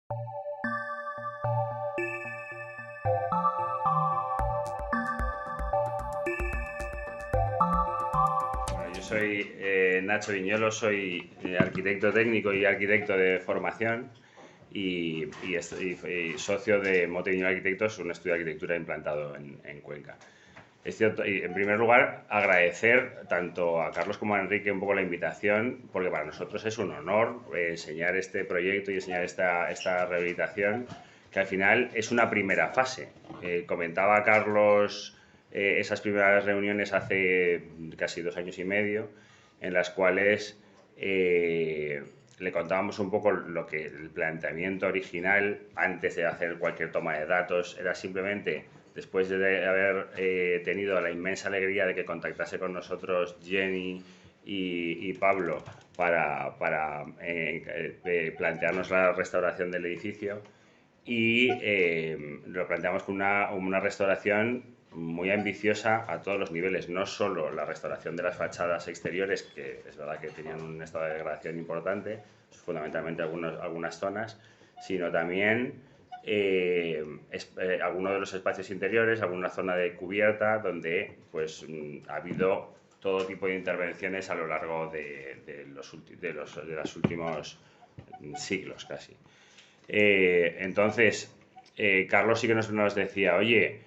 Bueno, yo soy Nacho Viñolo, soy arquitecto técnico y arquitecto de formación y socio de Mote Viñolo Arquitectos, un estudio de arquitectura implantado en Cuenca. Es cierto, y en primer lugar, agradecer tanto a Carlos como a Enrique un poco la invitación, porque para nosotros es un honor enseñar este proyecto y enseñar esta rehabilitación, que al final es una primera fase. Comentaba Carlos esas primeras reuniones hace casi 2 años y medio, en las cuales le contábamos un poco lo que el planteamiento original, antes de hacer cualquier toma de datos, era simplemente, después de haber tenido la inmensa alegría de que contactase con nosotros Jenny y Pablo para plantearnos la restauración del edificio, y lo planteamos con una restauración muy ambiciosa a todos los niveles, no solo la restauración de las fachadas exteriores, que es verdad que tenían un estado de degradación importante, fundamentalmente algunas zonas, sino también algunos de los espacios interiores, alguna zona de cubierta donde pues, ha habido todo tipo de intervenciones a lo largo de los últimos siglos casi. Entonces, Carlos sí que nos decía, oye,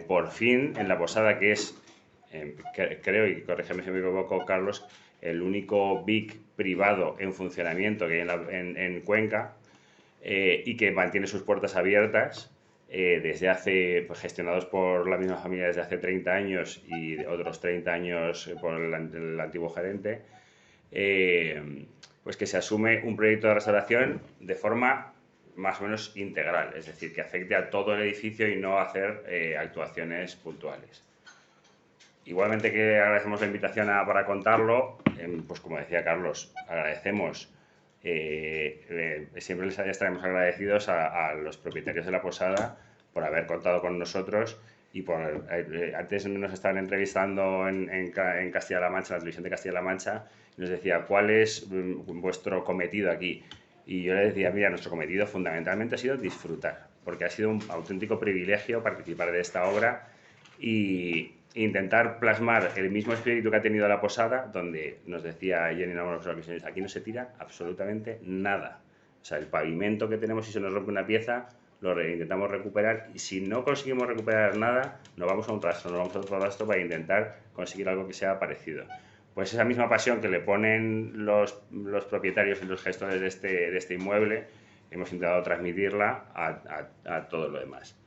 por fin en la posada, que es, creo, y corrígeme si me equivoco, Carlos, el único BIC privado en funcionamiento que hay en Cuenca, y que mantiene sus puertas abiertas desde hace, pues, gestionados por la misma familia desde hace 30 años y otros 30 años por el antiguo gerente, pues que se asume un proyecto de restauración de forma más o menos integral, es decir, que afecte a todo el edificio y no hacer actuaciones puntuales. Igualmente que agradecemos la invitación para contarlo, pues como decía Carlos, agradecemos, siempre les estaremos agradecidos a los propietarios de la posada por haber contado con nosotros y por, antes nos estaban entrevistando en Castilla-La Mancha, en la televisión de Castilla-La Mancha, y nos decía, ¿cuál es vuestro cometido aquí? Y yo le decía, mira, nuestro cometido fundamentalmente ha sido disfrutar, porque ha sido un auténtico privilegio participar de esta obra y intentar plasmar el mismo espíritu que ha tenido la posada, donde nos decía Jenny en algunas ocasiones, aquí no se tira absolutamente nada. O sea, el pavimento que tenemos, si se nos rompe una pieza, intentamos recuperar, y si no conseguimos recuperar nada, nos vamos a un rastro, nos vamos a otro rastro para intentar conseguir algo que sea parecido. Pues esa misma pasión que le ponen los propietarios y los gestores de este inmueble, hemos intentado transmitirla a todo lo demás.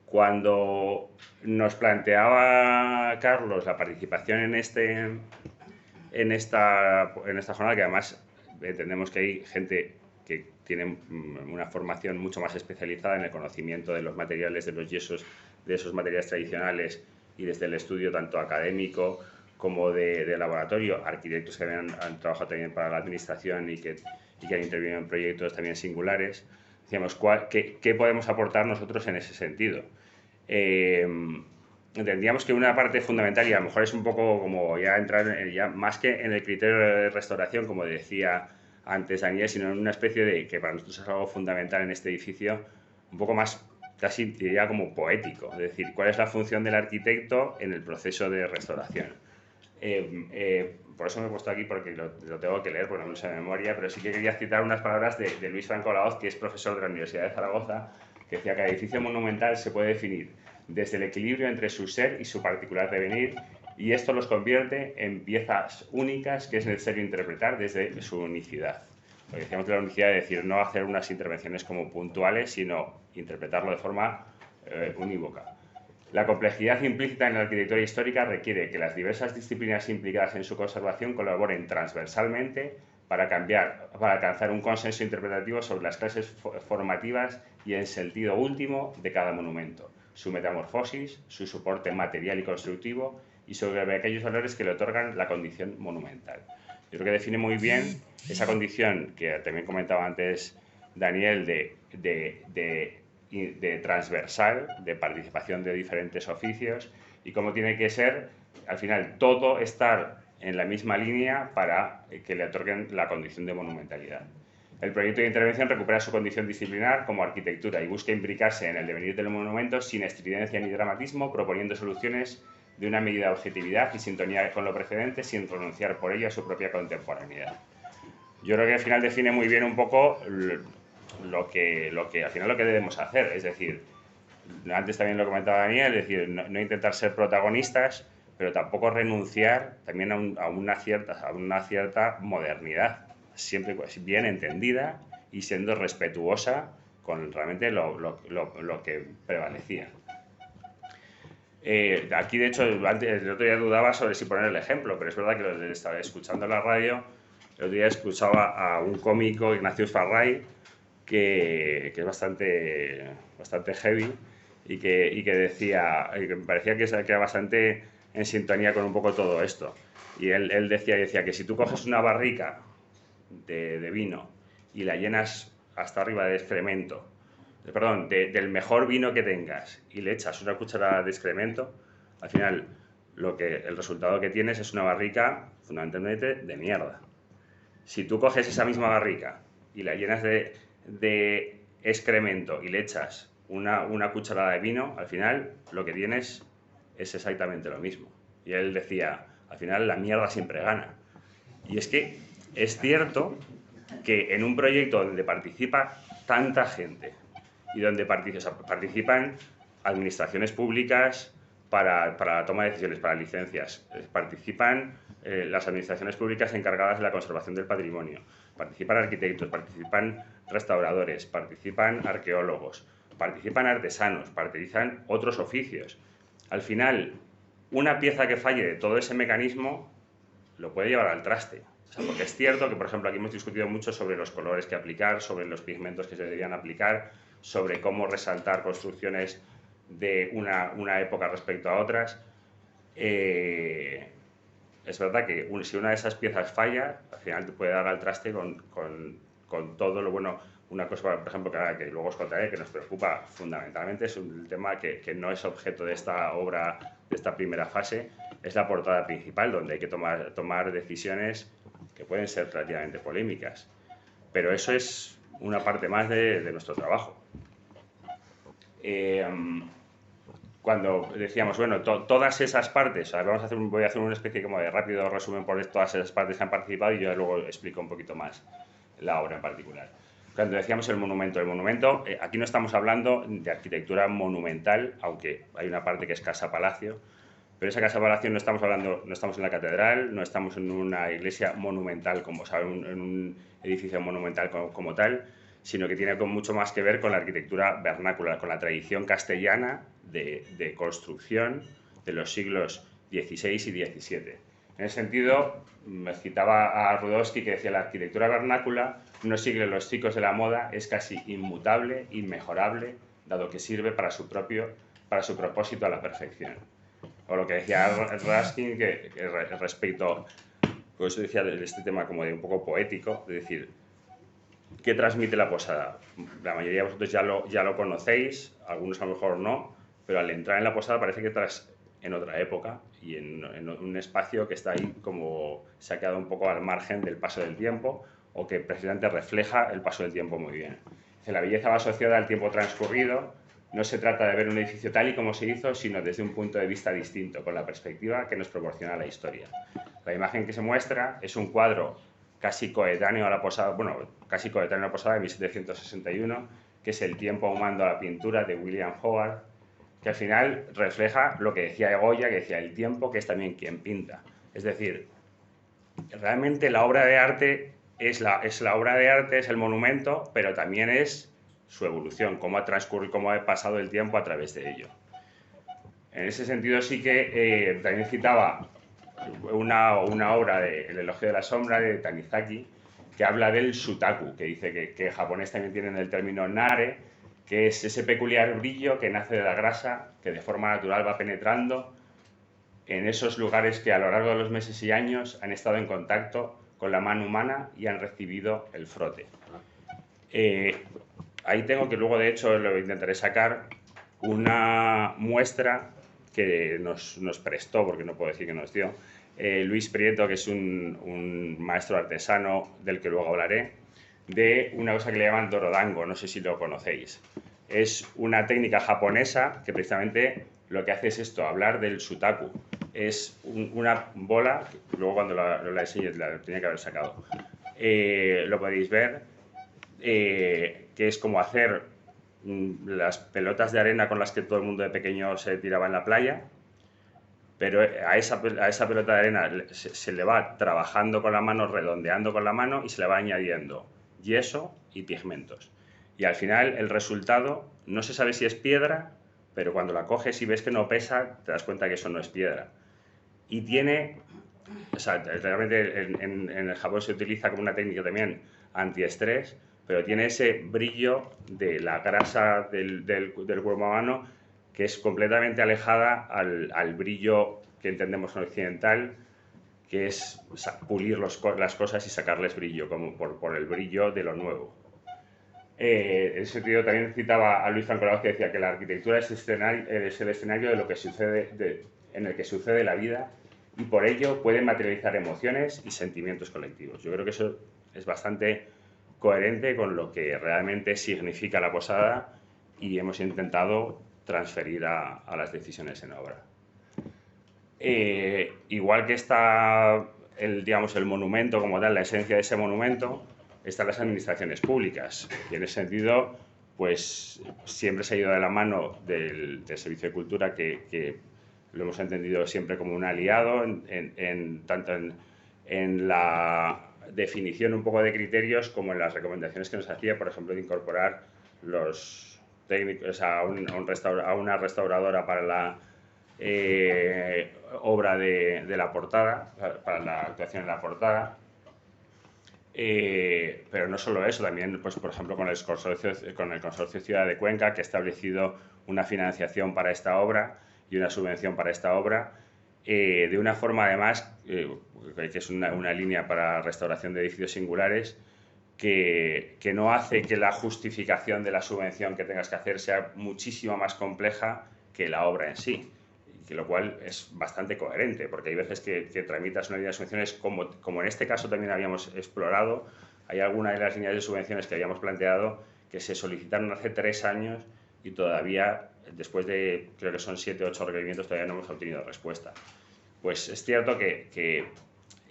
Cuando nos planteaba Carlos la participación en esta jornada, que además entendemos que hay gente que tiene una formación mucho más especializada en el conocimiento de los materiales, de los yesos, de esos materiales tradicionales, y desde el estudio tanto académico como de laboratorio, arquitectos que han trabajado también para la administración y que han intervenido en proyectos también singulares, decíamos, ¿qué podemos aportar nosotros en ese sentido? Entendíamos que una parte fundamental, y a lo mejor es un poco como ya entrar ya más que en el criterio de restauración, como decía antes Daniel, sino en una especie de, que para nosotros es algo fundamental en este edificio, un poco más, casi diría como poético, es decir, cuál es la función del arquitecto en el proceso de restauración. Por eso me he puesto aquí, porque lo tengo que leer, porque no me lo sé de memoria, pero sí que quería citar unas palabras de Luis Franco Laoz, que es profesor de la Universidad de Zaragoza, que decía que el edificio monumental se puede definir desde el equilibrio entre su ser y su particular devenir, y esto los convierte en piezas únicas que es necesario interpretar desde su unicidad. Lo que decíamos de la unicidad es decir, no hacer unas intervenciones como puntuales, sino interpretarlo de forma unívoca. La complejidad implícita en la arquitectura histórica requiere que las diversas disciplinas implicadas en su conservación colaboren transversalmente para alcanzar un consenso interpretativo sobre las clases formativas y el sentido último de cada monumento, su metamorfosis, su soporte material y constructivo, y sobre aquellos valores que le otorgan la condición monumental. Yo creo que define muy bien esa condición que también comentaba antes Daniel de transversal, de participación de diferentes oficios, y cómo tiene que ser, al final, todo estar en la misma línea para que le otorguen la condición de monumentalidad. El proyecto de intervención recupera su condición disciplinar como arquitectura y busca imbricarse en el devenir del monumento sin estridencia ni dramatismo, proponiendo soluciones de una medida de objetividad y sintonía con lo precedente sin renunciar por ello a su propia contemporaneidad. Yo creo que al final define muy bien un poco lo que al final lo que debemos hacer, es decir, antes también lo comentaba Daniel, es decir, no intentar ser protagonistas, pero tampoco renunciar también a una cierta modernidad, siempre bien entendida y siendo respetuosa con realmente lo que prevalecía. Aquí, de hecho, antes, el otro día dudaba sobre si poner el ejemplo, pero es verdad que estaba escuchando la radio, el otro día escuchaba a un cómico, Ignacio Farray, que es bastante heavy y que decía, y que me parecía que era bastante en sintonía con un poco todo esto. Y él decía que si tú coges una barrica de vino y la llenas hasta arriba de excremento, perdón, del mejor vino que tengas y le echas una cucharada de excremento, al final el resultado que tienes es una barrica fundamentalmente de mierda. Si tú coges esa misma barrica y la llenas de excremento y le echas una cucharada de vino, al final lo que tienes es exactamente lo mismo. Y él decía, al final la mierda siempre gana. Y es que es cierto que en un proyecto donde participa tanta gente y donde participan administraciones públicas para la toma de decisiones, para licencias, participan las administraciones públicas encargadas de la conservación del patrimonio, participan arquitectos, participan restauradores, participan arqueólogos, participan artesanos, participan otros oficios. Al final, una pieza que falle de todo ese mecanismo lo puede llevar al traste. O sea, porque es cierto que, por ejemplo, aquí hemos discutido mucho sobre los colores que aplicar, sobre los pigmentos que se deberían aplicar, sobre cómo resaltar construcciones de una época respecto a otras. Es verdad que si una de esas piezas falla, al final te puede dar al traste con todo lo bueno. Una cosa, por ejemplo, que luego os contaré, que nos preocupa fundamentalmente, es un tema que no es objeto de esta obra, de esta primera fase, es la portada principal, donde hay que tomar decisiones que pueden ser relativamente polémicas. Pero eso es una parte más de nuestro trabajo. Cuando decíamos, bueno, todas esas partes, voy a hacer una especie como de rápido resumen por todas esas partes que han participado y yo luego explico un poquito más la obra en particular. Cuando decíamos el monumento, aquí no estamos hablando de arquitectura monumental, aunque hay una parte que es casa-palacio, pero esa casa-palacio no estamos en la catedral, no estamos en una iglesia monumental, como saben, en un edificio monumental como tal, sino que tiene mucho más que ver con la arquitectura vernácula, con la tradición castellana de construcción de los siglos XVI y XVII. En ese sentido, me citaba a Rudowski que decía la arquitectura vernácula no sigue los ciclos de la moda, es casi inmutable, inmejorable, dado que sirve para su propósito a la perfección. O lo que decía Ruskin que respecto, pues decía de este tema como de un poco poético, de decir, ¿qué transmite la posada? La mayoría de vosotros ya lo conocéis, algunos a lo mejor no, pero al entrar en la posada parece que estás en otra época y en un espacio que está ahí como se ha quedado un poco al margen del paso del tiempo o que precisamente refleja el paso del tiempo muy bien. La belleza va asociada al tiempo transcurrido, no se trata de ver un edificio tal y como se hizo, sino desde un punto de vista distinto, con la perspectiva que nos proporciona la historia. La imagen que se muestra es un cuadro casi coetáneo a la posada, casi coetáneo a la posada de 1761, que es El tiempo ahumando la pintura de William Hogarth, que al final refleja lo que decía Goya, que decía el tiempo, que es también quien pinta. Es decir, realmente la obra de arte es la obra de arte, es el monumento, pero también es su evolución, cómo ha transcurrido, cómo ha pasado el tiempo a través de ello. En ese sentido sí que también citaba una obra de El elogio de la sombra de Tanizaki, que habla del shutaku, que dice que en japonés también tienen el término nare, que es ese peculiar brillo que nace de la grasa, que de forma natural va penetrando en esos lugares que a lo largo de los meses y años han estado en contacto con la mano humana y han recibido el frote. Ahí tengo que luego, de hecho, lo intentaré sacar una muestra que nos prestó, porque no puedo decir que nos dio, Luis Prieto, que es un maestro artesano del que luego hablaré, de una cosa que le llaman dorodango, no sé si lo conocéis. Es una técnica japonesa que precisamente lo que hace es esto, hablar del sutaku. Es una bola, luego cuando la enseñe la tenía que haber sacado, lo podéis ver, que es como hacer las pelotas de arena con las que todo el mundo de pequeño se tiraba en la playa, pero a esa pelota de arena se le va trabajando con la mano, redondeando con la mano y se le va añadiendo yeso y pigmentos. Y al final el resultado no se sabe si es piedra, pero cuando la coges y ves que no pesa, te das cuenta que eso no es piedra. Y tiene, o sea, realmente en el jabón se utiliza como una técnica también antiestrés, pero tiene ese brillo de la grasa del cuerpo humano que es completamente alejada al brillo que entendemos en occidental, que es pulir las cosas y sacarles brillo, como por el brillo de lo nuevo. En ese sentido, también citaba a Luis Franco que decía que la arquitectura es el escenario de lo que sucede, en el que sucede la vida y por ello puede materializar emociones y sentimientos colectivos. Yo creo que eso es bastante coherente con lo que realmente significa la posada y hemos intentado transferir a las decisiones en obra. Igual que está digamos, el monumento como tal, la esencia de ese monumento, están las administraciones públicas. Y en ese sentido, pues siempre se ha ido de la mano del Servicio de Cultura, que lo hemos entendido siempre como un aliado, tanto en la definición un poco de criterios como en las recomendaciones que nos hacía, por ejemplo, de incorporar los técnicos a una restauradora para la obra de la portada, para la actuación en la portada. Pero no solo eso, también, pues, por ejemplo, con el consorcio Ciudad de Cuenca, que ha establecido una financiación para esta obra y una subvención para esta obra, de una forma además, que es una línea para restauración de edificios singulares, que no hace que la justificación de la subvención que tengas que hacer sea muchísimo más compleja que la obra en sí, que lo cual es bastante coherente, porque hay veces que tramitas una línea de subvenciones, como en este caso también habíamos explorado, hay algunas de las líneas de subvenciones que habíamos planteado que se solicitaron hace 3 años y todavía, después de, creo que son 7 o 8 requerimientos, todavía no hemos obtenido respuesta. Pues es cierto que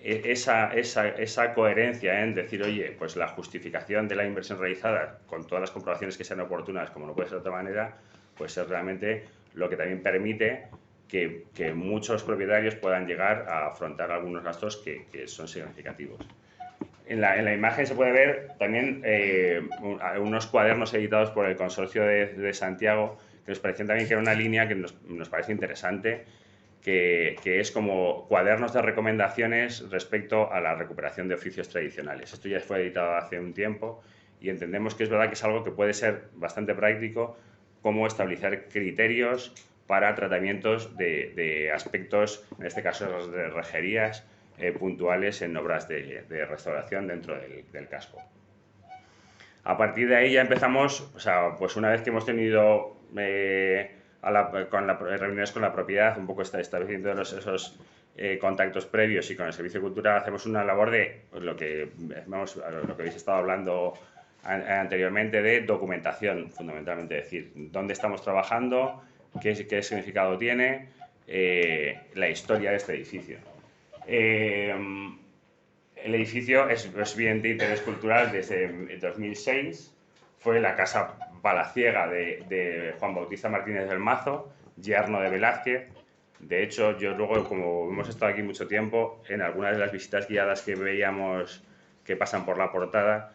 esa coherencia en decir, oye, pues la justificación de la inversión realizada con todas las comprobaciones que sean oportunas, como no puede ser de otra manera, pues es realmente lo que también permite que muchos propietarios puedan llegar a afrontar algunos gastos que son significativos. En la imagen se puede ver también unos cuadernos editados por el Consorcio de Santiago, que nos parecían también que era una línea que nos parece interesante, que es como cuadernos de recomendaciones respecto a la recuperación de oficios tradicionales. Esto ya fue editado hace un tiempo y entendemos que es verdad que es algo que puede ser bastante práctico, como establecer criterios para tratamientos de aspectos, en este caso de rejerías, puntuales en obras de restauración dentro del casco. A partir de ahí ya empezamos, o sea, pues una vez que hemos tenido reuniones con la propiedad, un poco estableciendo esos contactos previos y con el Servicio de Cultura, hacemos una labor de lo que habéis estado hablando anteriormente, de documentación, fundamentalmente, es decir, dónde estamos trabajando, qué significado tiene, la historia de este edificio. El edificio es bien de interés cultural desde 2006. Fue la casa palaciega de Juan Bautista Martínez del Mazo, yerno de Velázquez. De hecho, yo luego, como hemos estado aquí mucho tiempo, en algunas de las visitas guiadas que veíamos que pasan por la portada,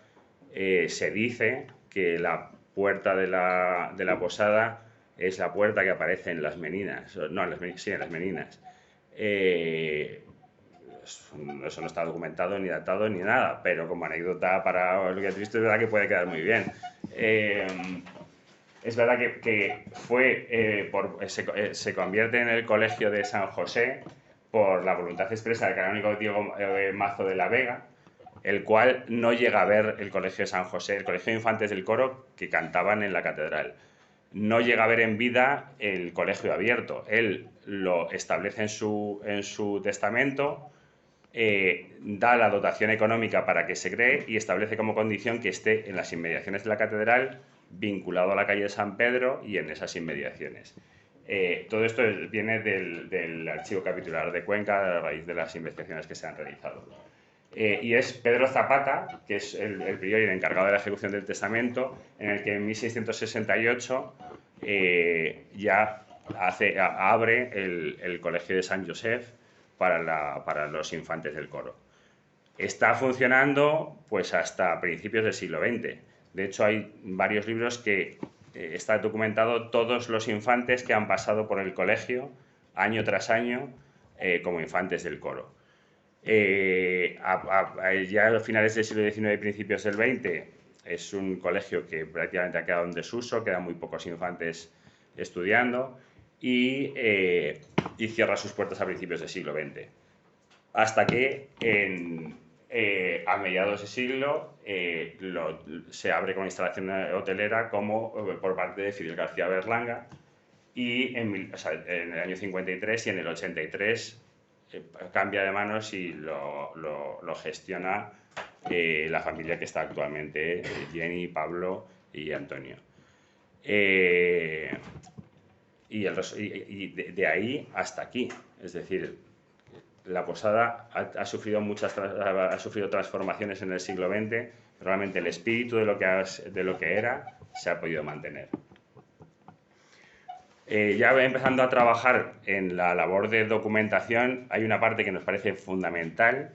se dice que la puerta de la posada es la puerta que aparece en las Meninas. No, en las Meninas. Eso no está documentado, ni datado, ni nada, pero como anécdota para lo que has visto es verdad que puede quedar muy bien. Es verdad que se convierte en el Colegio de San José por la voluntad expresa del canónigo Diego Mazo de la Vega, el cual no llega a ver el Colegio de San José, el Colegio de Infantes del Coro que cantaban en la catedral. No llega a ver en vida el colegio abierto. Él lo establece en su testamento, da la dotación económica para que se cree y establece como condición que esté en las inmediaciones de la catedral, vinculado a la calle de San Pedro y en esas inmediaciones. Todo esto viene del Archivo Capitular de Cuenca a raíz de las investigaciones que se han realizado. Y es Pedro Zapata, que es el prior y el encargado de la ejecución del testamento, en el que en 1668 ya abre el Colegio de San Josef para los infantes del coro. Está funcionando pues hasta principios del siglo XX. De hecho, hay varios libros que está documentado todos los infantes que han pasado por el colegio año tras año como infantes del coro. Ya a finales del siglo XIX y principios del XX es un colegio que prácticamente ha quedado en desuso, quedan muy pocos infantes estudiando y cierra sus puertas a principios del siglo XX. Hasta que a mediados de siglo se abre con instalación hotelera por parte de Fidel García Berlanga y en el año 53 y en el 83 cambia de manos y lo gestiona la familia que está actualmente, Jenny, Pablo y Antonio. Y de ahí hasta aquí, es decir, la posada ha sufrido transformaciones en el siglo XX, pero realmente el espíritu de lo que era se ha podido mantener. Ya empezando a trabajar en la labor de documentación, hay una parte que nos parece fundamental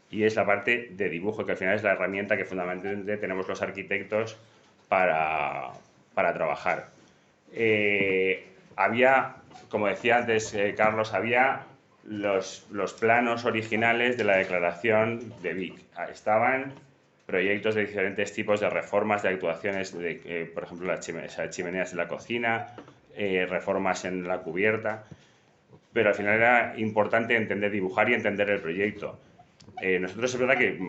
y es la parte de dibujo, que al final es la herramienta que fundamentalmente tenemos los arquitectos para trabajar. Había, como decía antes Carlos, había los planos originales de la declaración de Vic. Estaban proyectos de diferentes tipos de reformas, de actuaciones, por ejemplo, las chimeneas de la cocina, reformas en la cubierta, pero al final era importante dibujar y entender el proyecto. Nosotros es verdad que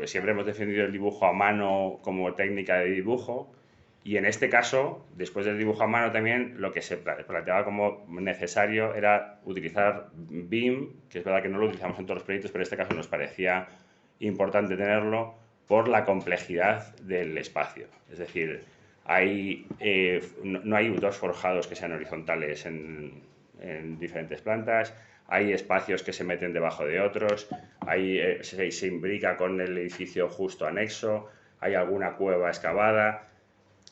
siempre hemos defendido el dibujo a mano como técnica de dibujo, y en este caso, después del dibujo a mano también, lo que se planteaba como necesario era utilizar BIM, que es verdad que no lo utilizamos en todos los proyectos, pero en este caso nos parecía importante tenerlo por la complejidad del espacio. Es decir, no hay dos forjados que sean horizontales en diferentes plantas, hay espacios que se meten debajo de otros, se imbrica con el edificio justo anexo, hay alguna cueva excavada.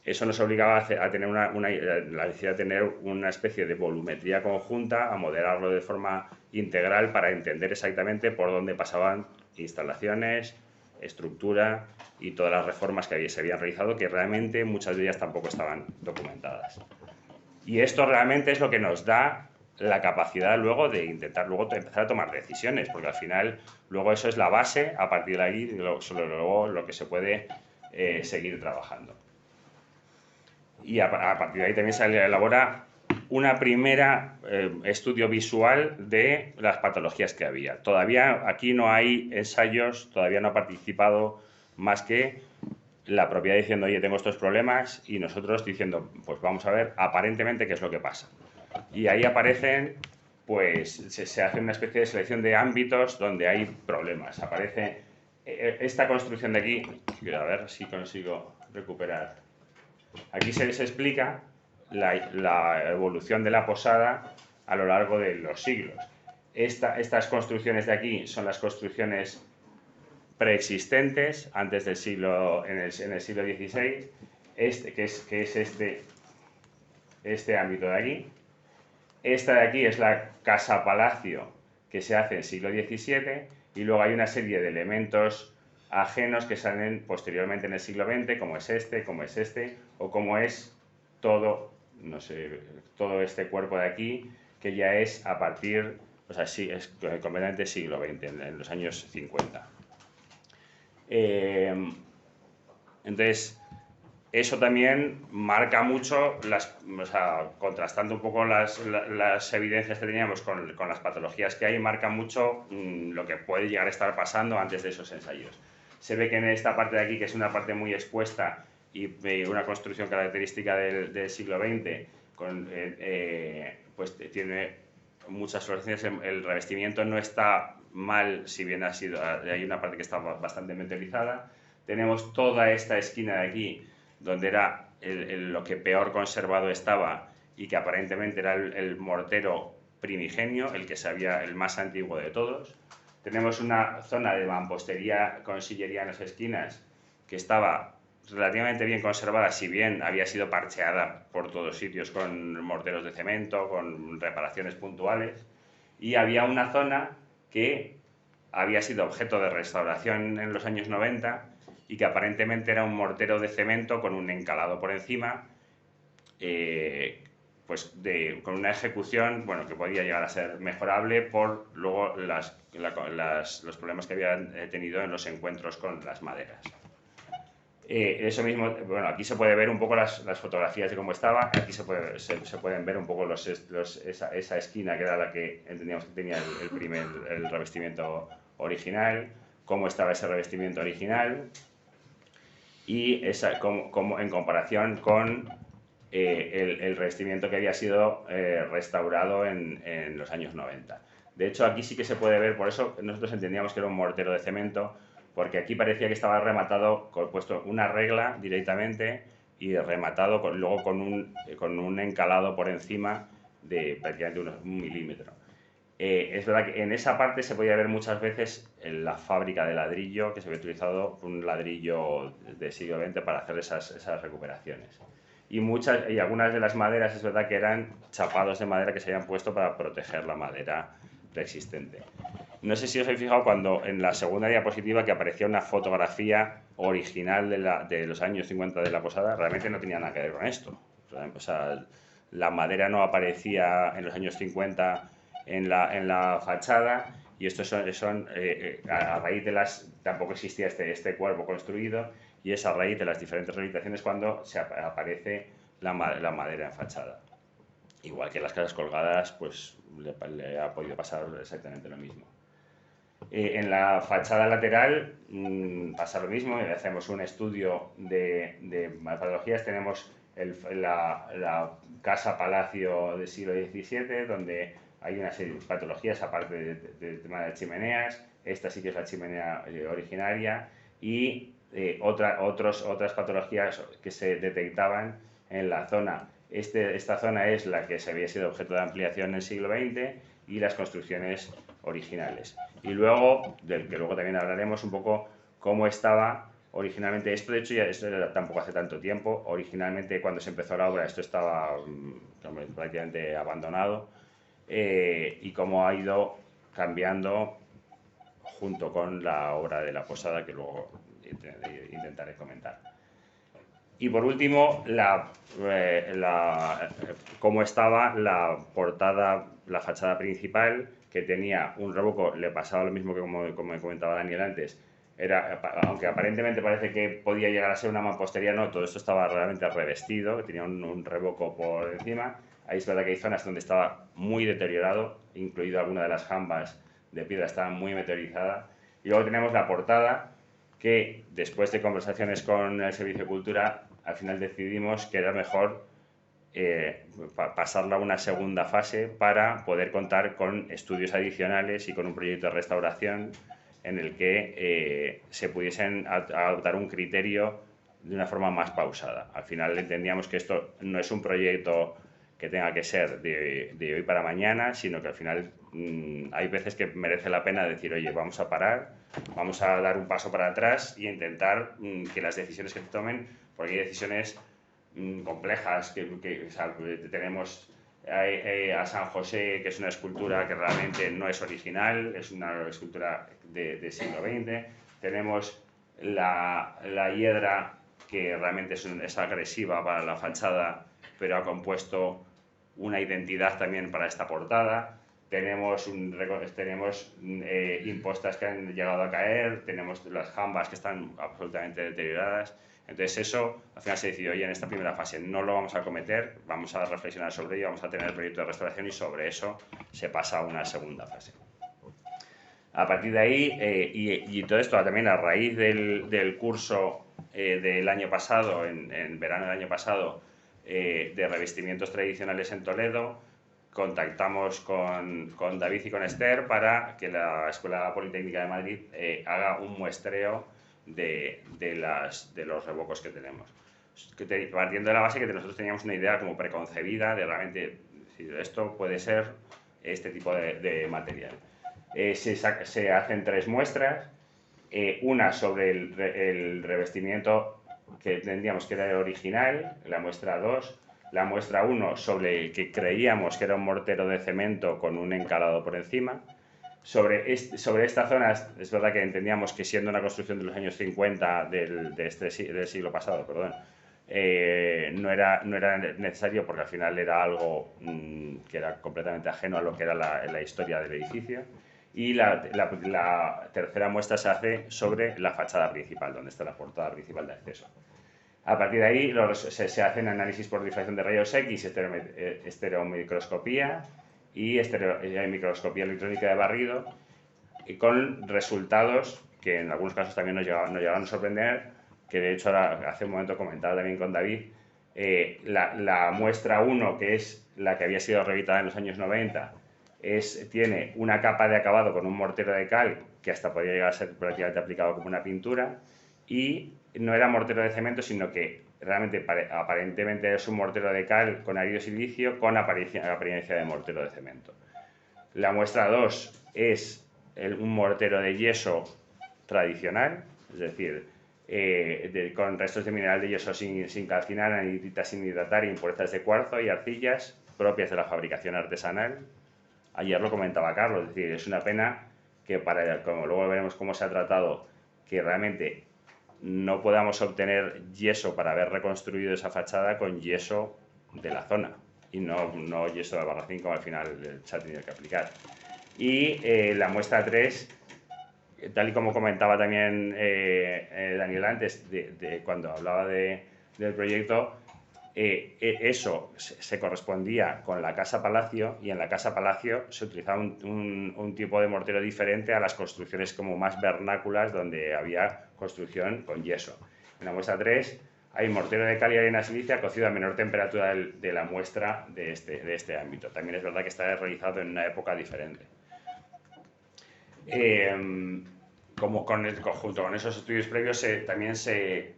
Eso nos obligaba a tener la necesidad de tener una especie de volumetría conjunta, a modelarlo de forma integral para entender exactamente por dónde pasaban instalaciones, estructura y todas las reformas que se habían realizado, que realmente muchas de ellas tampoco estaban documentadas. Y esto realmente es lo que nos da la capacidad luego de intentar empezar a tomar decisiones, porque al final luego eso es la base, a partir de ahí luego lo que se puede seguir trabajando. Y a partir de ahí también se elabora una primera estudio visual de las patologías que había. Todavía aquí no hay ensayos, todavía no ha participado más que la propiedad diciendo, oye, tengo estos problemas, y nosotros diciendo, pues vamos a ver aparentemente qué es lo que pasa. Y ahí aparecen, pues se hace una especie de selección de ámbitos donde hay problemas. Aparece esta construcción de aquí, a ver si consigo recuperar. Aquí se explica la evolución de la posada a lo largo de los siglos. Estas construcciones de aquí son las construcciones preexistentes antes del en el siglo XVI, que es este ámbito de aquí. Esta de aquí es la casa-palacio que se hace en el siglo XVII, y luego hay una serie de elementos ajenos que salen posteriormente en el siglo XX, como es este, o como es todo este cuerpo de aquí, que ya es a partir, o sea, sí, es completamente siglo XX, en los años 50. Entonces, eso también marca mucho, contrastando un poco las evidencias que teníamos con las patologías que hay, marca mucho lo que puede llegar a estar pasando antes de esos ensayos. Se ve que en esta parte de aquí, que es una parte muy expuesta y una construcción característica del siglo XX, pues tiene muchas fluorescencias, el revestimiento no está mal, si bien hay una parte que está bastante metalizada. Tenemos toda esta esquina de aquí, donde era lo que peor conservado estaba y que aparentemente era el mortero primigenio, el más antiguo de todos. Tenemos una zona de mampostería con sillería en las esquinas que estaba relativamente bien conservada, si bien había sido parcheada por todos sitios con morteros de cemento, con reparaciones puntuales, y había una zona que había sido objeto de restauración en los años 90 y que aparentemente era un mortero de cemento con un encalado por encima, pues con una ejecución, bueno, que podía llegar a ser mejorable por luego los problemas que habían tenido en los encuentros con las maderas. Eso mismo, bueno, aquí se puede ver un poco las fotografías de cómo estaba. Aquí se pueden ver un poco esa esquina que era la que entendíamos que tenía el revestimiento original, cómo estaba ese revestimiento original y en comparación con el revestimiento que había sido restaurado en los años 90. De hecho, aquí sí que se puede ver, por eso nosotros entendíamos que era un mortero de cemento, porque aquí parecía que estaba rematado, puesto una regla directamente y rematado luego con un encalado por encima de prácticamente un milímetro. Es verdad que en esa parte se podía ver muchas veces en la fábrica de ladrillo, que se había utilizado un ladrillo del siglo XX para hacer esas recuperaciones. Y algunas de las maderas es verdad que eran chapados de madera que se habían puesto para proteger la madera preexistente. No sé si os habéis fijado cuando en la segunda diapositiva que aparecía una fotografía original de los años 50 de la posada, realmente no tenía nada que ver con esto. O sea, la madera no aparecía en los años 50 en la fachada, y estos son a raíz de tampoco existía este cuerpo construido, y es a raíz de las diferentes rehabilitaciones cuando aparece la madera en fachada. Igual que en las casas colgadas, pues le ha podido pasar exactamente lo mismo. En la fachada lateral pasa lo mismo, hacemos un estudio de patologías. Tenemos la casa palacio del siglo XVII, donde hay una serie de patologías, aparte del tema de las chimeneas. Esta sí que es la chimenea originaria, y otras patologías que se detectaban en la zona. Esta zona es la que se había sido objeto de ampliación en el siglo XX y las construcciones originales. Y luego, del que luego también hablaremos un poco cómo estaba originalmente esto. De hecho, esto tampoco hace tanto tiempo. Originalmente, cuando se empezó la obra, esto estaba prácticamente abandonado, y cómo ha ido cambiando junto con la obra de la posada, que luego intentaré comentar. Y por último, cómo estaba la portada, la fachada principal, que tenía un revoco. Le pasaba lo mismo que como comentaba Daniel antes. Aunque aparentemente parece que podía llegar a ser una mampostería, no, todo esto estaba realmente revestido, tenía un revoco por encima. Ahí es verdad que hay zonas donde estaba muy deteriorado, incluido alguna de las jambas de piedra estaba muy meteorizada. Y luego tenemos la portada, que después de conversaciones con el Servicio de Cultura, al final decidimos que era mejor pasarla a una segunda fase para poder contar con estudios adicionales y con un proyecto de restauración en el que se pudiesen adoptar un criterio de una forma más pausada. Al final entendíamos que esto no es un proyecto que tenga que ser de hoy para mañana, sino que al final hay veces que merece la pena decir, oye, vamos a parar, vamos a dar un paso para atrás e intentar que las decisiones que se tomen, porque hay decisiones complejas, o sea, tenemos a San José, que es una escultura que realmente no es original, es una escultura de siglo XX. Tenemos la hiedra, que realmente es agresiva para la fachada, pero ha compuesto una identidad también para esta portada. Tenemos impostas que han llegado a caer, tenemos las jambas que están absolutamente deterioradas. Entonces eso, al final se decidió, oye, en esta primera fase no lo vamos a cometer, vamos a reflexionar sobre ello, vamos a tener el proyecto de restauración y sobre eso se pasa a una segunda fase. A partir de ahí, y todo esto también a raíz del curso del año pasado, en verano del año pasado, de revestimientos tradicionales en Toledo, contactamos con David y con Esther para que la Escuela Politécnica de Madrid haga un muestreo de los revocos que tenemos. Partiendo de la base que nosotros teníamos una idea como preconcebida de realmente esto puede ser este tipo de material. Se hacen 3 muestras, una sobre el revestimiento que entendíamos que era el original, la muestra 2, la muestra 1 sobre el que creíamos que era un mortero de cemento con un encalado por encima. Sobre esta zona, es verdad que entendíamos que siendo una construcción de los años 50 del siglo pasado, perdón, no era necesario porque al final era algo que era completamente ajeno a lo que era la historia del edificio. Y la tercera muestra se hace sobre la fachada principal, donde está la portada principal de acceso. A partir de ahí se hacen análisis por difracción de rayos X, estereomicroscopía y microscopía electrónica de barrido, y con resultados que en algunos casos también nos llegaron a sorprender, que de hecho ahora hace un momento comentaba también con David. La muestra 1, que es la que había sido reeditada en los años 90, tiene una capa de acabado con un mortero de cal que hasta podría llegar a ser prácticamente aplicado como una pintura, y no era mortero de cemento, sino que realmente aparentemente es un mortero de cal con aridosilicio con apariencia de mortero de cemento. La muestra 2 es un mortero de yeso tradicional, es decir, con restos de mineral de yeso sin calcinar, anhidrita sin hidratar, impurezas de cuarzo y arcillas propias de la fabricación artesanal. Ayer lo comentaba Carlos, es decir, es una pena que como luego veremos cómo se ha tratado, que realmente no podamos obtener yeso para haber reconstruido esa fachada con yeso de la zona y no yeso de Albarracín, como al final se ha tenido que aplicar. Y la muestra 3, tal y como comentaba también Daniel antes, cuando hablaba del proyecto, eso se correspondía con la Casa Palacio, y en la Casa Palacio se utilizaba un tipo de mortero diferente a las construcciones como más vernáculas, donde había construcción con yeso. En la muestra 3 hay mortero de cal y arena silicia cocido a menor temperatura de la muestra de este ámbito. También es verdad que está realizado en una época diferente. Junto con esos estudios previos también se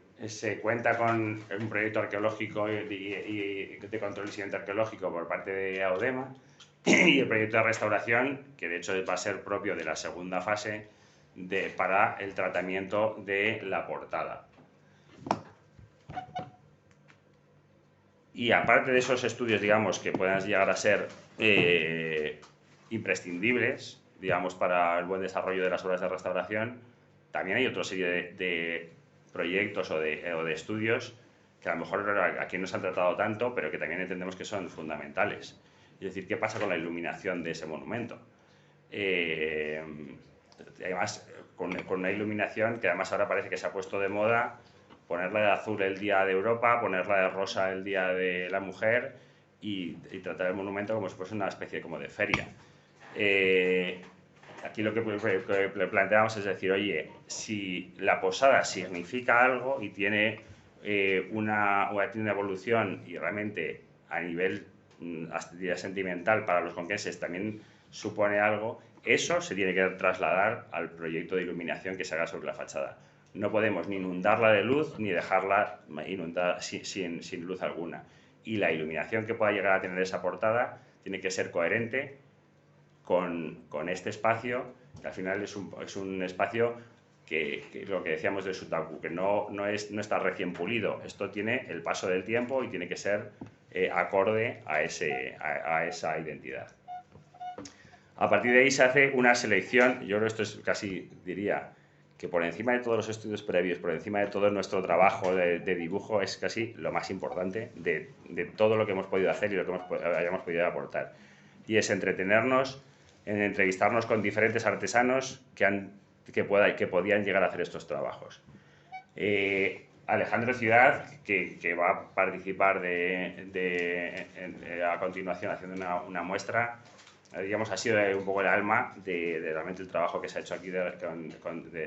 cuenta con un proyecto arqueológico y de control y siguiente arqueológico por parte de AUDEMA, y el proyecto de restauración, que de hecho va a ser propio de la segunda fase para el tratamiento de la portada. Y aparte de esos estudios, digamos, que puedan llegar a ser imprescindibles, digamos, para el buen desarrollo de las obras de restauración, también hay otra serie de proyectos o de estudios que a lo mejor aquí no se han tratado tanto, pero que también entendemos que son fundamentales. Es decir, ¿qué pasa con la iluminación de ese monumento? Además, con una iluminación que además ahora parece que se ha puesto de moda, ponerla de azul el Día de Europa, ponerla de rosa el Día de la Mujer y tratar el monumento como si fuese una especie como de feria. Aquí lo que planteamos es decir, oye, si la posada significa algo y tiene una evolución y realmente a nivel hasta sentimental para los conquenses también supone algo, eso se tiene que trasladar al proyecto de iluminación que se haga sobre la fachada. No podemos ni inundarla de luz ni dejarla inundada sin luz alguna. Y la iluminación que pueda llegar a tener esa portada tiene que ser coherente con este espacio, que al final es un espacio que lo que decíamos de Sutaku, que no está recién pulido. Esto tiene el paso del tiempo y tiene que ser acorde a esa identidad. A partir de ahí se hace una selección. Yo creo que esto es casi, diría, que por encima de todos los estudios previos, por encima de todo nuestro trabajo de dibujo, es casi lo más importante de todo lo que hemos podido hacer y lo que hayamos podido aportar. Y es entretenernos en entrevistarnos con diferentes artesanos que podían llegar a hacer estos trabajos. Alejandro Ciudad, que va a participar a continuación haciendo una muestra, digamos, ha sido un poco el alma de realmente el trabajo que se ha hecho aquí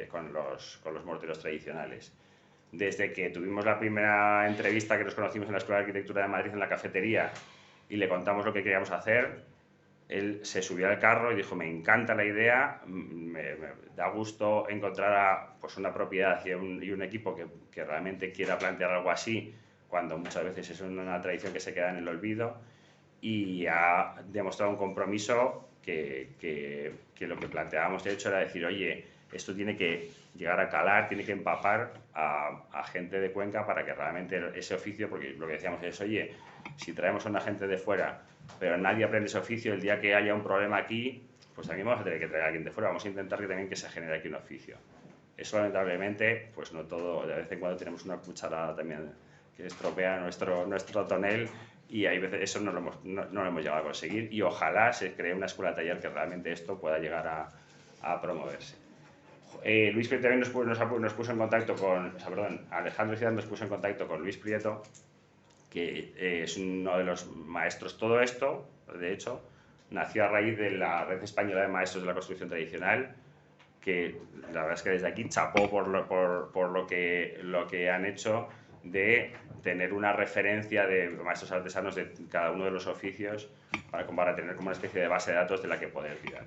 con los morteros tradicionales. Desde que tuvimos la primera entrevista que nos conocimos en la Escuela de Arquitectura de Madrid en la cafetería y le contamos lo que queríamos hacer, él se subió al carro y dijo, me encanta la idea, me da gusto encontrar pues una propiedad y un equipo que realmente quiera plantear algo así, cuando muchas veces es una tradición que se queda en el olvido, y ha demostrado un compromiso que lo que planteábamos de hecho era decir, oye, esto tiene que llegar a calar, tiene que empapar a gente de Cuenca para que realmente ese oficio, porque lo que decíamos es, oye, si traemos a una gente de fuera, pero nadie aprende ese oficio, el día que haya un problema aquí, pues también vamos a tener que traer a alguien de fuera, vamos a intentar que también que se genere aquí un oficio. Eso lamentablemente, pues no todo, de vez en cuando tenemos una cucharada también que estropea nuestro tonel, y hay veces eso no lo hemos llegado a conseguir, y ojalá se cree una escuela de taller que realmente esto pueda llegar a promoverse. Luis Prieto también nos puso en contacto con, o sea, perdón, Alejandro Ciudad nos puso en contacto con Luis Prieto, que es uno de los maestros. Todo esto, de hecho, nació a raíz de la Red Española de Maestros de la Construcción Tradicional, que la verdad es que desde aquí chapó por lo que han hecho de tener una referencia de maestros artesanos de cada uno de los oficios para tener como una especie de base de datos de la que poder tirar.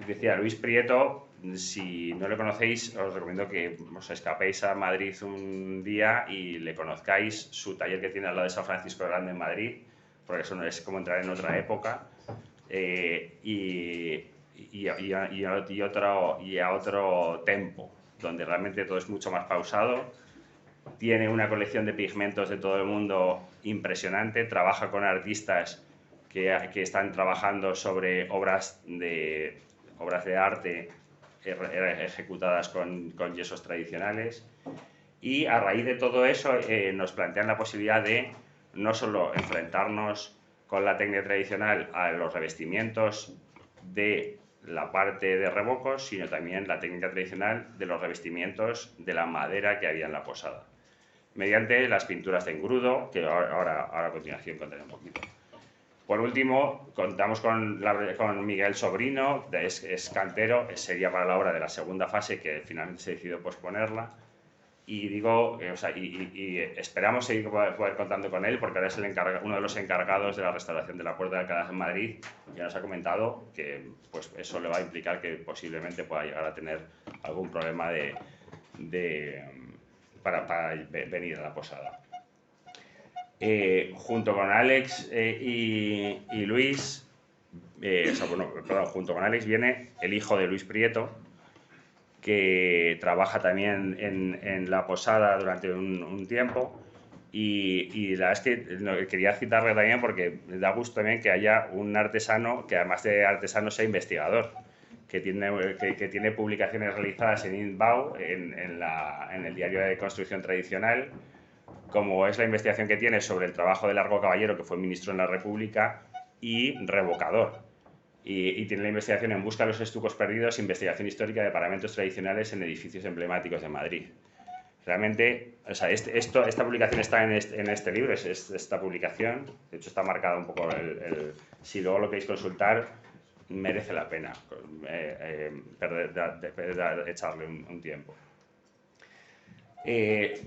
Decía Luis Prieto, si no le conocéis, os recomiendo que os escapéis a Madrid un día y le conozcáis su taller que tiene al lado de San Francisco de Grande en Madrid, porque eso no es como entrar en otra época. Y a otro tempo, donde realmente todo es mucho más pausado. Tiene una colección de pigmentos de todo el mundo impresionante, trabaja con artistas que están trabajando sobre obras de arte ejecutadas con yesos tradicionales, y a raíz de todo eso nos plantean la posibilidad de no solo enfrentarnos con la técnica tradicional a los revestimientos de la parte de revocos, sino también la técnica tradicional de los revestimientos de la madera que había en la posada, mediante las pinturas de engrudo, que ahora a continuación contaré un poquito. Por último, contamos con Miguel Sobrino, es cantero, sería para la obra de la segunda fase, que finalmente se decidió posponerla. Y digo, y esperamos seguir poder contando con él, porque ahora es uno de los encargados de la restauración de la Puerta de Alcalá en Madrid. Ya nos ha comentado que pues, eso le va a implicar que posiblemente pueda llegar a tener algún problema para venir a la posada. Junto con Alex y Luis, junto con Alex viene el hijo de Luis Prieto, que trabaja también en la posada durante un tiempo, y la verdad es que quería citarle también porque da gusto también que haya un artesano que además de artesano sea investigador, que tiene publicaciones realizadas en INBAU, en el diario de construcción tradicional, como es la investigación que tiene sobre el trabajo de Largo Caballero, que fue ministro en la República, y revocador. Y tiene la investigación En busca de los estucos perdidos, investigación histórica de paramentos tradicionales en edificios emblemáticos de Madrid. Realmente, o sea, esta publicación está en este libro, es esta publicación, de hecho está marcada un poco si luego lo queréis consultar, merece la pena echarle un tiempo.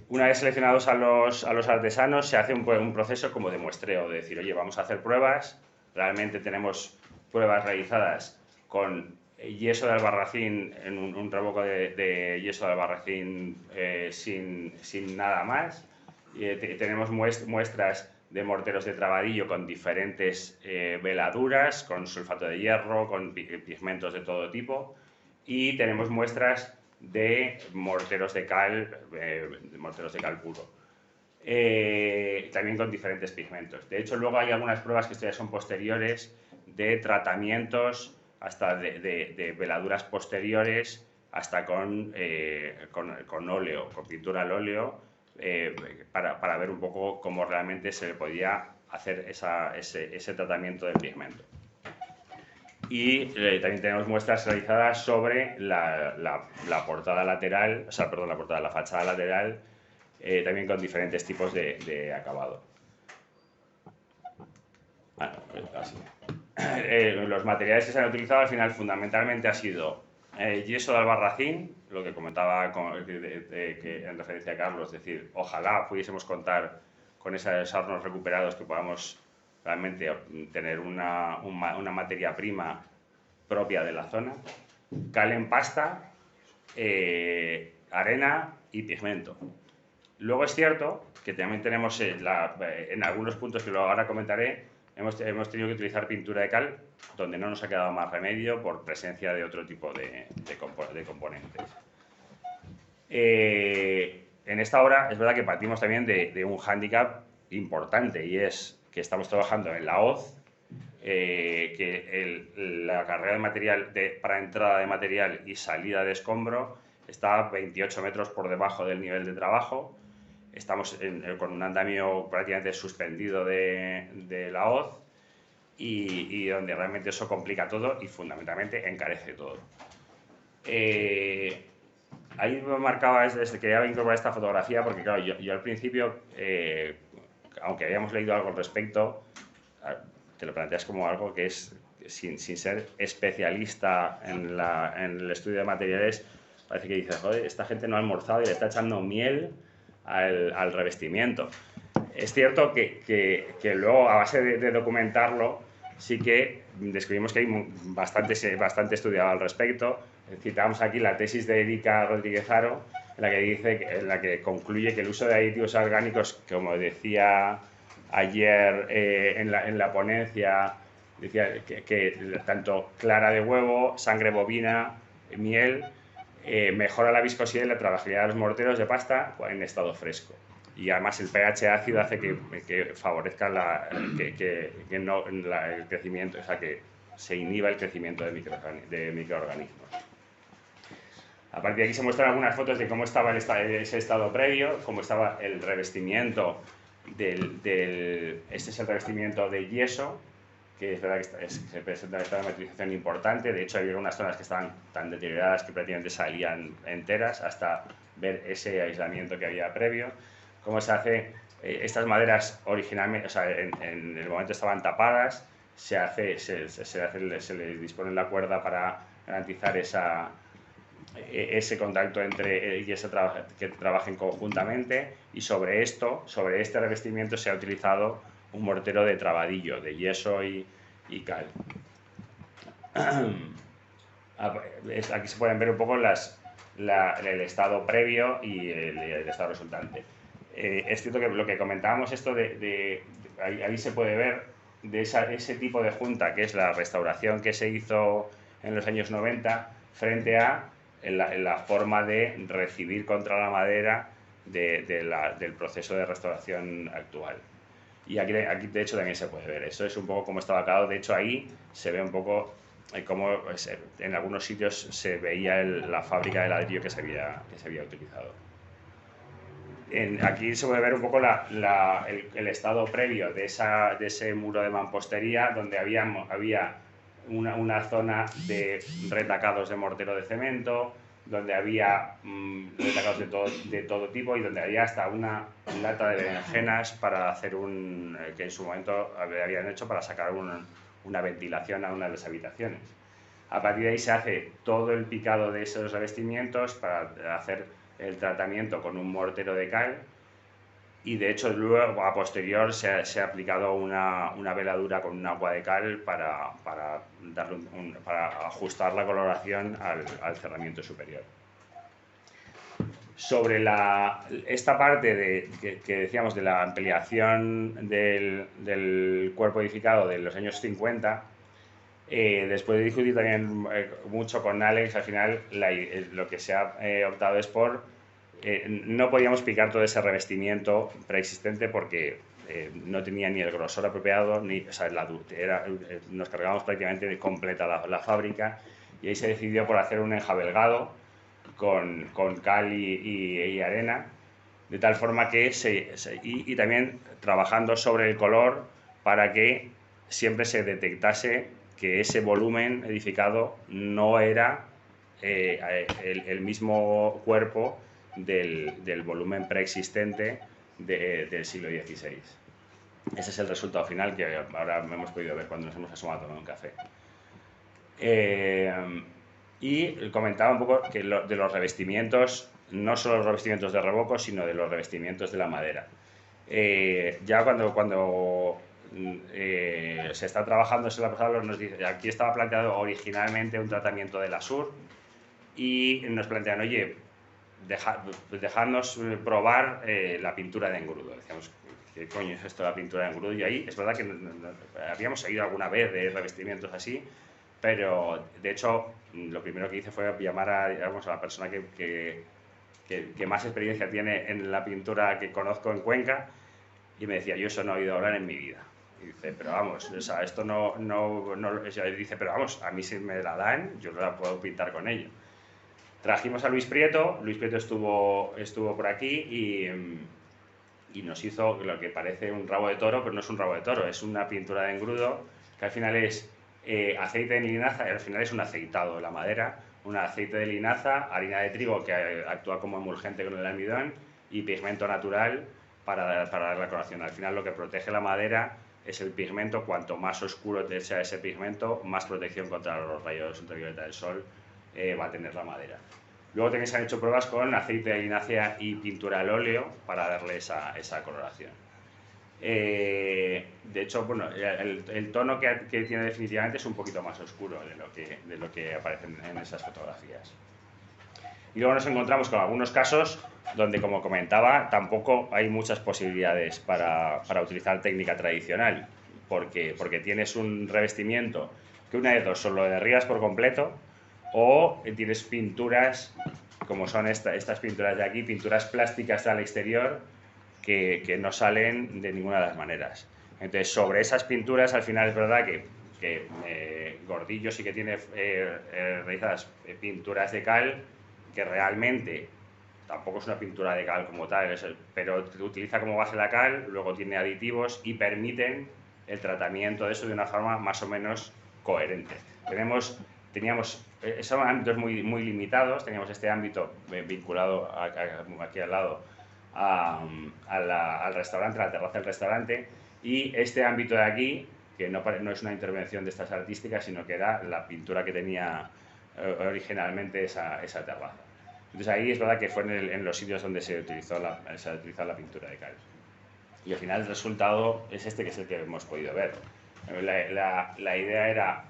Una vez seleccionados a los artesanos, se hace un proceso como de muestreo, de decir, oye, vamos a hacer pruebas, realmente tenemos pruebas realizadas con yeso de Albarracín, en un revoco de yeso de Albarracín sin nada más. Tenemos muestras de morteros de trabadillo con diferentes veladuras, con sulfato de hierro, con pigmentos de todo tipo, y tenemos muestras de morteros de cal puro. También con diferentes pigmentos. De hecho, luego hay algunas pruebas que ya son posteriores de tratamientos, hasta de veladuras posteriores, hasta con óleo, con pintura al óleo, para ver un poco cómo realmente se le podía hacer ese tratamiento del pigmento. Y también tenemos muestras realizadas sobre la portada lateral, la fachada lateral, también con diferentes tipos de acabado. Bueno, pues así. Los materiales que se han utilizado al final fundamentalmente ha sido yeso de Albarracín, lo que comentaba en referencia a Carlos, es decir, ojalá pudiésemos contar con esos hornos recuperados que podamos realmente tener una materia prima propia de la zona, cal en pasta, arena y pigmento. Luego es cierto que también tenemos en algunos puntos que ahora comentaré, hemos tenido que utilizar pintura de cal, donde no nos ha quedado más remedio por presencia de otro tipo de componentes. En esta obra es verdad que partimos también de un hándicap importante, y es que estamos trabajando en la hoz, que la carga de material para entrada de material y salida de escombro está a 28 metros por debajo del nivel de trabajo. Estamos con un andamio prácticamente suspendido de la hoz, y donde realmente eso complica todo y fundamentalmente encarece todo. Ahí me marcaba desde que quería incorporar esta fotografía porque, claro, yo al principio, aunque habíamos leído algo al respecto, te lo planteas como algo que es, sin ser especialista en el estudio de materiales, parece que dices, joder, esta gente no ha almorzado y le está echando miel al revestimiento. Es cierto que luego, a base de documentarlo, sí que descubrimos que hay bastante estudiado al respecto. Citamos aquí la tesis de Erika Rodríguez Haro, en la que concluye que el uso de aditivos orgánicos, como decía ayer en la ponencia, decía que tanto clara de huevo, sangre bovina, miel, mejora la viscosidad y la trabajabilidad de los morteros de pasta en estado fresco. Y además el pH ácido hace que favorezca el crecimiento, o sea, que se inhiba el crecimiento de microorganismos. A partir de aquí se muestran algunas fotos de cómo estaba ese estado previo, cómo estaba el revestimiento este es el revestimiento de yeso, que es verdad que se presenta esta materialización importante. De hecho, había algunas zonas que estaban tan deterioradas que prácticamente salían enteras, hasta ver ese aislamiento que había previo. Cómo se hace, estas maderas originalmente, o sea, en el momento estaban tapadas, se les dispone la cuerda para garantizar ese contacto entre y que trabajen conjuntamente, y sobre este revestimiento se ha utilizado un mortero de trabadillo, de yeso y cal. Aquí se pueden ver un poco el estado previo y el estado resultante. Es cierto que lo que comentábamos, ahí se puede ver de ese tipo de junta, que es la restauración que se hizo en los años 90, frente a la forma de recibir contra la madera del proceso de restauración actual. Y aquí de hecho también se puede ver, eso es un poco cómo estaba acabado. De hecho ahí se ve un poco cómo en algunos sitios se veía la fábrica de ladrillo que se había utilizado. Aquí se puede ver un poco el estado previo de ese muro de mampostería, donde había una zona de retacados de mortero de cemento, donde había retacados de todo tipo, y donde había hasta una lata de berenjenas para hacer que en su momento habían hecho para sacar una ventilación a una de las habitaciones. A partir de ahí se hace todo el picado de esos revestimientos para hacer el tratamiento con un mortero de cal, y de hecho luego a posterior se ha aplicado una veladura con un agua de cal para ajustar la coloración al cerramiento superior. Sobre esta parte que decíamos de la ampliación del cuerpo edificado de los años 50, después de discutir también mucho con Alex, al final lo que se ha optado es por no podíamos picar todo ese revestimiento preexistente porque no tenía ni el grosor apropiado, nos cargábamos prácticamente completa la fábrica, y ahí se decidió por hacer un enjabelgado con cal y arena, de tal forma que y también trabajando sobre el color para que siempre se detectase que ese volumen edificado no era el mismo cuerpo del volumen preexistente del siglo XVI. Ese es el resultado final que ahora hemos podido ver cuando nos hemos asomado a tomar un café. Y comentaba un poco que de los revestimientos, no solo los revestimientos de revoco, sino de los revestimientos de la madera. Ya cuando se está trabajando, aquí estaba planteado originalmente un tratamiento de la SUR y nos plantean, oye, dejadnos probar la pintura de engrudo. Decíamos, ¿qué coño es esto de la pintura de engrudo? Y ahí es verdad que habíamos seguido alguna vez de revestimientos así, pero de hecho lo primero que hice fue llamar a la persona que más experiencia tiene en la pintura que conozco en Cuenca, y me decía, yo eso no he oído hablar en mi vida. Y dice, pero vamos, o sea, esto dice, pero vamos, a mí si me la dan, yo no la puedo pintar con ello. Trajimos a Luis Prieto estuvo por aquí y nos hizo lo que parece un rabo de toro, pero no es un rabo de toro, es una pintura de engrudo, que al final es aceite de linaza, al final es un aceitado de la madera, un aceite de linaza, harina de trigo que actúa como emulgente con el almidón y pigmento natural para dar la coloración. Al final lo que protege la madera es el pigmento. Cuanto más oscuro sea ese pigmento, más protección contra los rayos ultravioleta del sol va a tener la madera. Luego también se han hecho pruebas con aceite de linaza y pintura al óleo para darle esa coloración. De hecho, bueno, el tono que tiene definitivamente es un poquito más oscuro de lo que aparece en esas fotografías. Y luego nos encontramos con algunos casos donde, como comentaba, tampoco hay muchas posibilidades para utilizar técnica tradicional, porque tienes un revestimiento que una de dos, o lo derribas por completo, o tienes pinturas, como son estas pinturas de aquí, pinturas plásticas al exterior, que no salen de ninguna de las maneras. Entonces, sobre esas pinturas, al final es verdad que Gordillo sí que tiene realizadas pinturas de cal, que realmente tampoco es una pintura de cal como tal, pero utiliza como base la cal, luego tiene aditivos y permiten el tratamiento de eso de una forma más o menos coherente. Teníamos son ámbitos muy limitados, teníamos este ámbito vinculado aquí al lado al restaurante, a la terraza del restaurante, y este ámbito de aquí, que no es una intervención de estas artísticas, sino que era la pintura que tenía originalmente esa terraza. Entonces ahí es verdad que fue en los sitios donde se utilizó la pintura de cal. Y al final el resultado es este, que es el que hemos podido ver. La idea era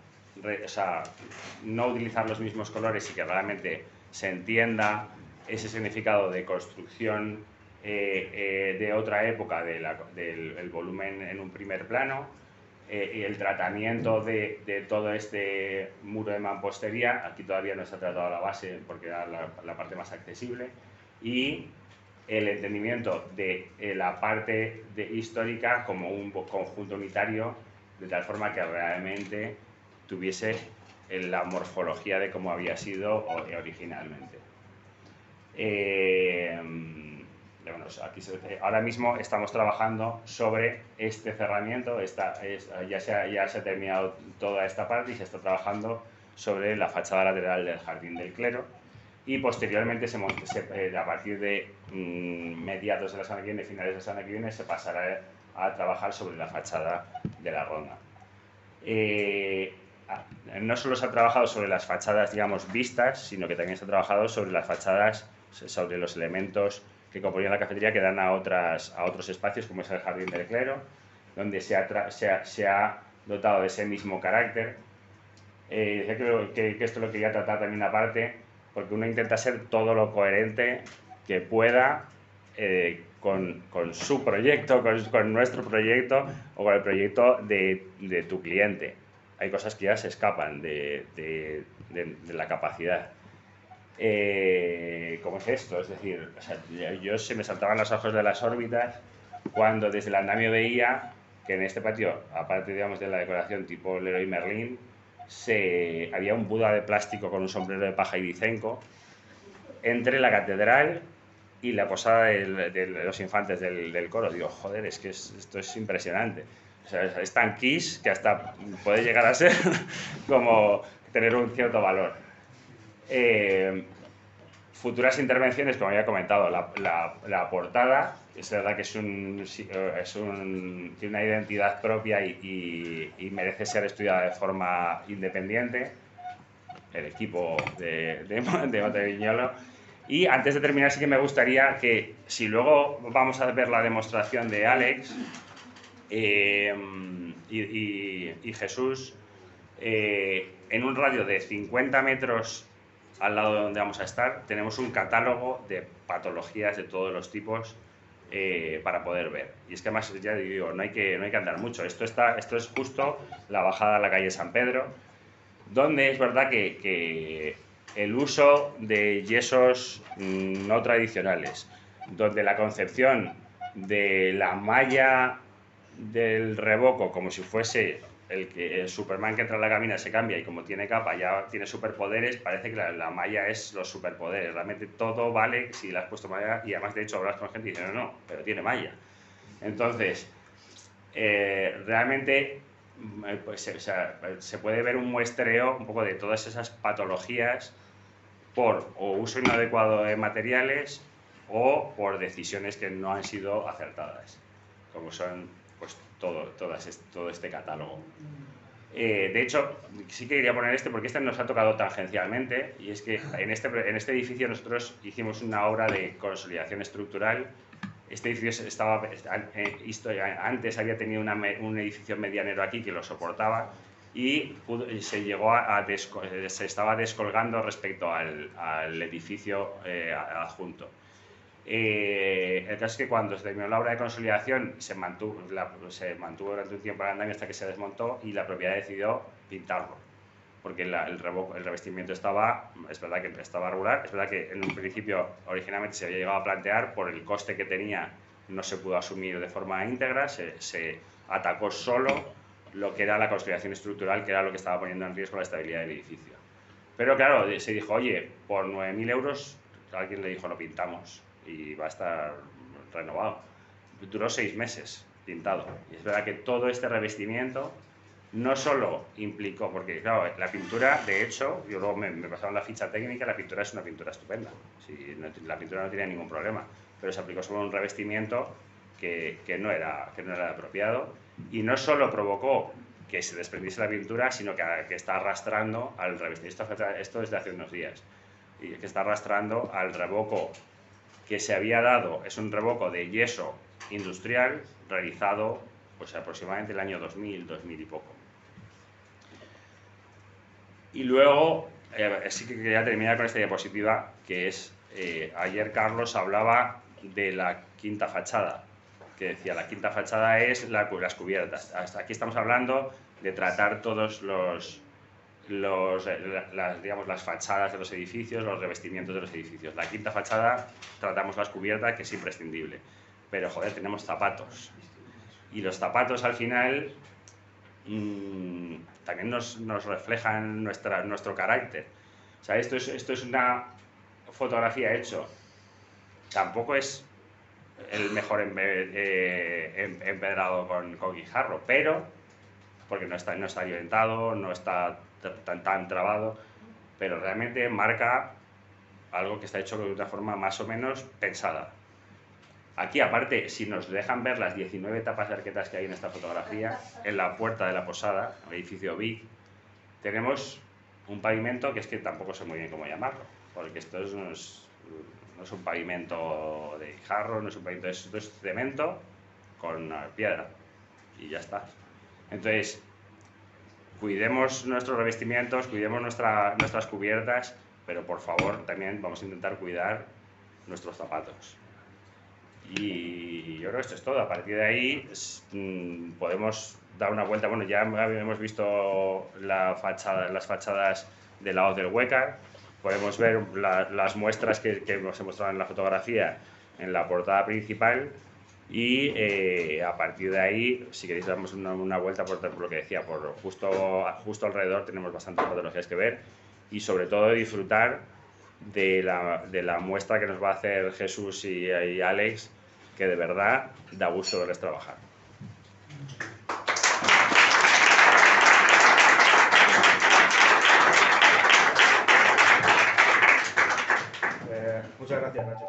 no utilizar los mismos colores y que realmente se entienda ese significado de construcción de otra época del volumen en un primer plano, y el tratamiento de todo este muro de mampostería. Aquí todavía no se ha tratado la base porque era la parte más accesible, y el entendimiento de la parte histórica como un conjunto unitario, de tal forma que realmente tuviese la morfología de cómo había sido originalmente. Bueno, ahora mismo estamos trabajando sobre este cerramiento, ya se ha terminado toda esta parte y se está trabajando sobre la fachada lateral del Jardín del Clero, y posteriormente a partir de mediados de la semana que viene, finales de la semana que viene, se pasará a trabajar sobre la fachada de la Ronda. No solo se ha trabajado sobre las fachadas, digamos, vistas, sino que también se ha trabajado sobre las fachadas, sobre los elementos que componían la cafetería, que dan a otros espacios, como es el Jardín del Clero, donde se ha dotado de ese mismo carácter. Decía que esto lo quería tratar también aparte, porque uno intenta ser todo lo coherente que pueda con su proyecto, con nuestro proyecto o con el proyecto de tu cliente. Hay cosas que ya se escapan de la capacidad. ¿Cómo es esto? Es decir, yo se me saltaban los ojos de las órbitas cuando desde el andamio veía que en este patio, aparte, digamos, de la decoración tipo Leroy Merlin, había un Buda de plástico con un sombrero de paja y ibicenco entre la catedral y la posada de los infantes del coro. Digo, joder, es que esto es impresionante. O sea, es tan quiche que hasta puede llegar a ser como tener un cierto valor. Futuras intervenciones, como había comentado, la portada, es verdad que tiene una identidad propia y merece ser estudiada de forma independiente, el equipo de Mote Viñolo. Y antes de terminar, sí que me gustaría que, si luego vamos a ver la demostración de Alex, y Jesús, en un radio de 50 metros al lado de donde vamos a estar, tenemos un catálogo de patologías de todos los tipos para poder ver. Y es que además, ya digo, no hay que andar mucho. Esto es justo la bajada a la calle San Pedro, donde es verdad que el uso de yesos no tradicionales, donde la concepción de la malla del revoco como si fuese el Superman que entra en la cabina se cambia y como tiene capa ya tiene superpoderes, parece que la malla es los superpoderes. Realmente todo vale si le has puesto malla, y además de hecho hablas con gente y dicen no, pero tiene malla. Entonces, realmente pues, se puede ver un muestreo un poco de todas esas patologías por o uso inadecuado de materiales o por decisiones que no han sido acertadas, como son pues todo este catálogo. De hecho, sí que quería poner este porque este nos ha tocado tangencialmente, y es que en este edificio nosotros hicimos una obra de consolidación estructural. Este edificio antes había tenido un edificio medianero aquí que lo soportaba y se estaba descolgando respecto al edificio adjunto. El caso es que cuando se terminó la obra de consolidación se mantuvo durante un tiempo el andamio hasta que se desmontó y la propiedad decidió pintarlo, porque el revestimiento es verdad que estaba regular, es verdad que en un principio originalmente se había llegado a plantear, por el coste que tenía no se pudo asumir de forma íntegra, se atacó solo lo que era la consolidación estructural, que era lo que estaba poniendo en riesgo la estabilidad del edificio. Pero claro, se dijo, oye, por 9.000 euros, alguien le dijo, lo pintamos y va a estar renovado. Duró 6 meses pintado. Y es verdad que todo este revestimiento no solo implicó, porque claro, la pintura, de hecho, yo luego me pasaron la ficha técnica, la pintura es una pintura estupenda. Sí, la pintura no tiene ningún problema, pero se aplicó solo un revestimiento que no era apropiado, y no solo provocó que se desprendiese la pintura, sino que está arrastrando al revestimiento. Esto es de hace unos días, y que está arrastrando al revoco que se había dado. Es un revoco de yeso industrial realizado pues aproximadamente el año 2000 y poco. Y luego, sí que quería terminar con esta diapositiva, que es, ayer Carlos hablaba de la quinta fachada, que decía, la quinta fachada es las cubiertas. Hasta aquí estamos hablando de tratar todos digamos, las fachadas de los edificios, los revestimientos de los edificios. La quinta fachada tratamos las cubiertas, que es imprescindible. Pero, joder, tenemos zapatos. Y los zapatos, al final, también nos reflejan nuestro carácter. O sea, esto es una fotografía hecho. Tampoco es el mejor empedrado con guijarro, pero, porque no está orientado, no está tan trabado, pero realmente marca algo que está hecho de una forma más o menos pensada. Aquí, aparte, si nos dejan ver las 19 tapas de arquetas que hay en esta fotografía, en la puerta de la posada, el edificio Vic, tenemos un pavimento que es que tampoco sé muy bien cómo llamarlo, porque esto no es un pavimento de guijarro, no es un pavimento, esto es cemento con piedra, y ya está. Entonces, cuidemos nuestros revestimientos, cuidemos nuestras cubiertas, pero por favor también vamos a intentar cuidar nuestros zapatos. Y yo creo que esto es todo. A partir de ahí podemos dar una vuelta. Bueno, ya hemos visto las fachadas del lado del Huécar. Podemos ver las muestras que os he mostrado en la fotografía en la portada principal. Y a partir de ahí, si queréis damos una vuelta por lo que decía, por justo alrededor tenemos bastantes fotografías que ver, y sobre todo disfrutar de la muestra que nos va a hacer Jesús y Alex, que de verdad da gusto verles trabajar. Muchas gracias, Nacho.